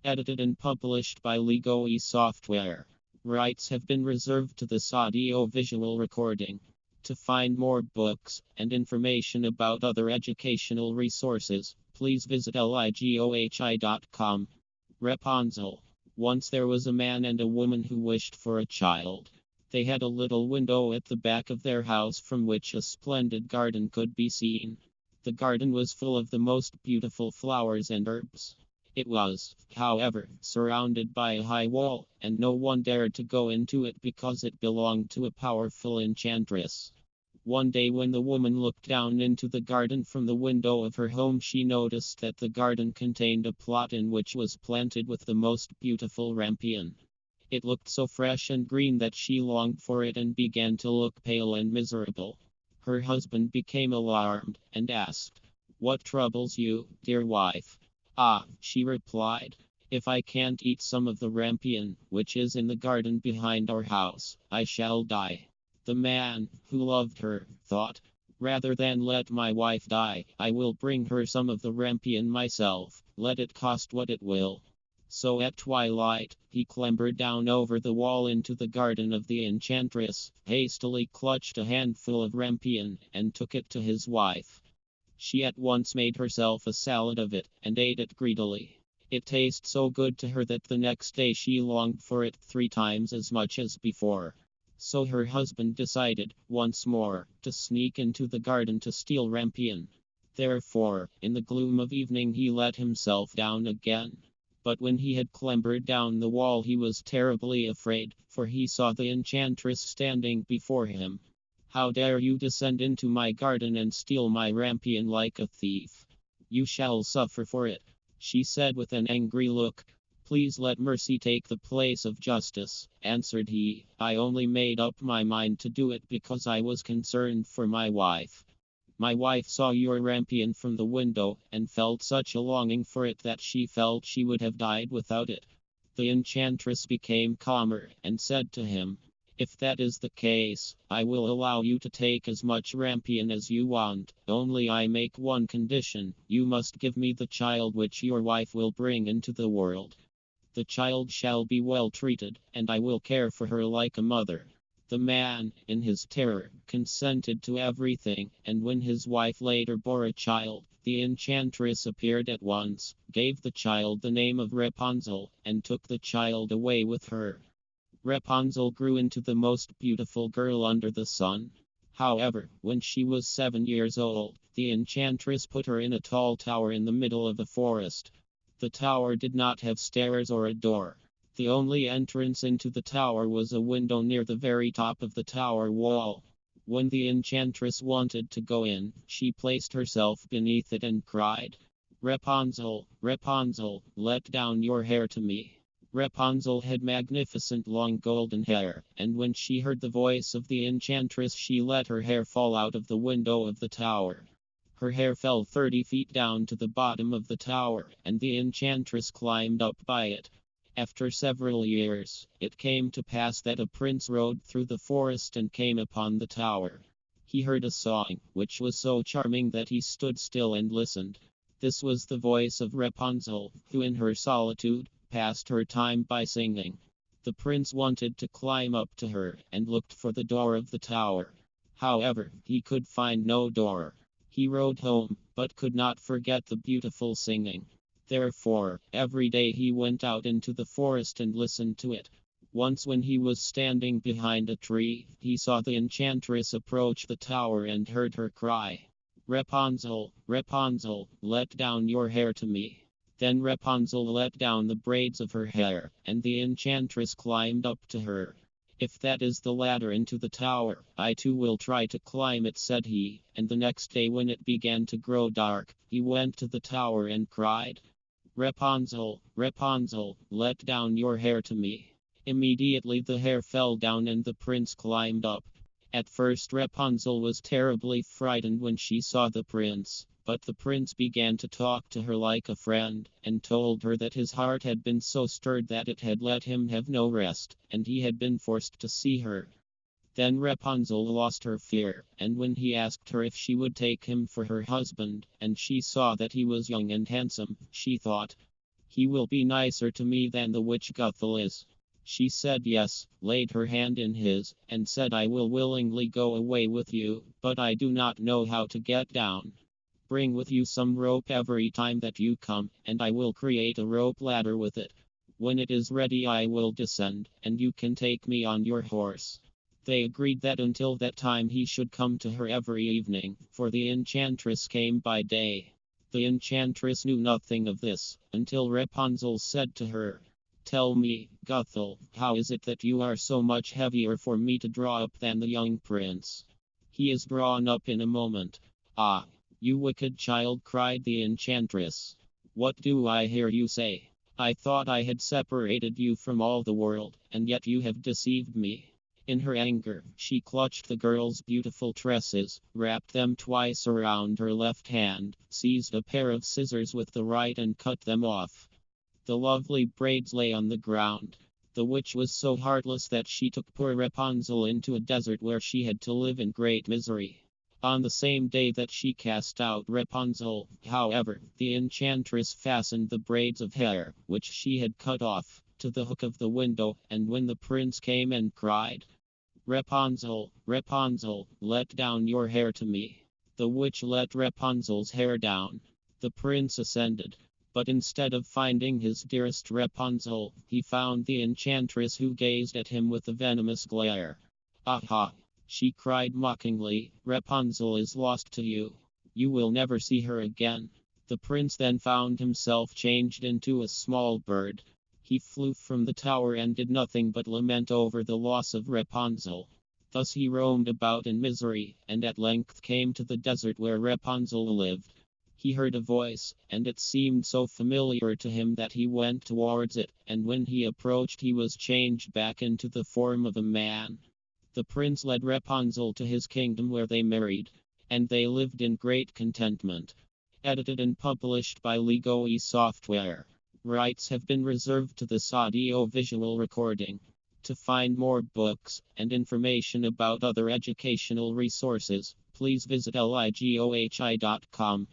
Edited and published by Ligohi Software. Rights have been reserved to this audio-visual recording. To find more books and information about other educational resources, please visit ligohi.com. Rapunzel. Once there was a man and a woman who wished for a child. They had a little window at the back of their house from which a splendid garden could be seen. The garden was full of the most beautiful flowers and herbs. It was, however, surrounded by a high wall, and no one dared to go into it because it belonged to a powerful enchantress. One day when the woman looked down into the garden from the window of her home, she noticed that the garden contained a plot in which was planted with the most beautiful rampion. It looked so fresh and green that she longed for it and began to look pale and miserable. Her husband became alarmed and asked, "What troubles you, dear wife?" "Ah," she replied, "if I can't eat some of the rampion, which is in the garden behind our house, I shall die." The man, who loved her, thought, "Rather than let my wife die, I will bring her some of the rampion myself, let it cost what it will." So at twilight, he clambered down over the wall into the garden of the enchantress, hastily clutched a handful of rampion, and took it to his wife. She at once made herself a salad of it, and ate it greedily. It tasted so good to her that the next day she longed for it 3 times as much as before. So her husband decided, once more, to sneak into the garden to steal rampion. Therefore, in the gloom of evening he let himself down again. But when he had clambered down the wall he was terribly afraid, for he saw the enchantress standing before him. "How dare you descend into my garden and steal my rampion like a thief? You shall suffer for it," she said with an angry look. "Please let mercy take the place of justice," answered he. "I only made up my mind to do it because I was concerned for my wife. My wife saw your rampion from the window, and felt such a longing for it that she felt she would have died without it." The enchantress became calmer, and said to him, "If that is the case, I will allow you to take as much rampion as you want, only I make one condition: you must give me the child which your wife will bring into the world. The child shall be well treated, and I will care for her like a mother." The man, in his terror, consented to everything, and when his wife later bore a child, the enchantress appeared at once, gave the child the name of Rapunzel, and took the child away with her. Rapunzel grew into the most beautiful girl under the sun. However, when she was 7 years old, the enchantress put her in a tall tower in the middle of a forest. The tower did not have stairs or a door. The only entrance into the tower was a window near the very top of the tower wall. When the enchantress wanted to go in, she placed herself beneath it and cried, "Rapunzel, Rapunzel, let down your hair to me." Rapunzel had magnificent long golden hair, and when she heard the voice of the enchantress she let her hair fall out of the window of the tower. Her hair fell 30 feet down to the bottom of the tower, and the enchantress climbed up by it. After several years, it came to pass that a prince rode through the forest and came upon the tower. He heard a song, which was so charming that he stood still and listened. This was the voice of Rapunzel, who in her solitude, passed her time by singing. The prince wanted to climb up to her, and looked for the door of the tower. However, he could find no door. He rode home, but could not forget the beautiful singing. Therefore, every day he went out into the forest and listened to it. Once when he was standing behind a tree, he saw the enchantress approach the tower and heard her cry, "Rapunzel, Rapunzel, let down your hair to me." Then Rapunzel let down the braids of her hair, and the enchantress climbed up to her. "If that is the ladder into the tower, I too will try to climb it," said he, and the next day when it began to grow dark, he went to the tower and cried, "Rapunzel, Rapunzel, let down your hair to me." Immediately the hair fell down and the prince climbed up. At first Rapunzel was terribly frightened when she saw the prince, but the prince began to talk to her like a friend, and told her that his heart had been so stirred that it had let him have no rest, and he had been forced to see her. Then Rapunzel lost her fear, and when he asked her if she would take him for her husband, and she saw that he was young and handsome, she thought, He will be nicer to me than the witch Guthel is." She said yes, laid her hand in his, and said, "I will willingly go away with you, but I do not know how to get down. Bring with you some rope every time that you come, and I will create a rope ladder with it. When it is ready I will descend, and you can take me on your horse." They agreed that until that time he should come to her every evening, for the enchantress came by day. The enchantress knew nothing of this, until Rapunzel said to her, "Tell me, Guthel, how is it that you are so much heavier for me to draw up than the young prince? He is drawn up in a moment." "Ah, you wicked child," cried the enchantress. "What do I hear you say? I thought I had separated you from all the world, and yet you have deceived me." In her anger, she clutched the girl's beautiful tresses, wrapped them twice around her left hand, seized a pair of scissors with the right and cut them off. The lovely braids lay on the ground. The witch was so heartless that she took poor Rapunzel into a desert where she had to live in great misery. On the same day that she cast out Rapunzel, however, the enchantress fastened the braids of hair, which she had cut off, to the hook of the window, and when the prince came and cried, "Rapunzel, Rapunzel, let down your hair to me," the witch let Rapunzel's hair down. The prince ascended, but instead of finding his dearest Rapunzel, he found the enchantress, who gazed at him with a venomous glare. "Aha!" she cried mockingly, "Rapunzel is lost to you. You will never see her again." The prince then found himself changed into a small bird. He flew from the tower and did nothing but lament over the loss of Rapunzel. Thus he roamed about in misery, and at length came to the desert where Rapunzel lived. He heard a voice, and it seemed so familiar to him that he went towards it, and when he approached he was changed back into the form of a man. The prince led Rapunzel to his kingdom where they married, and they lived in great contentment. Edited and published by Ligohi Software. Rights have been reserved to this audio-visual recording. To find more books and information about other educational resources, please visit ligohi.com.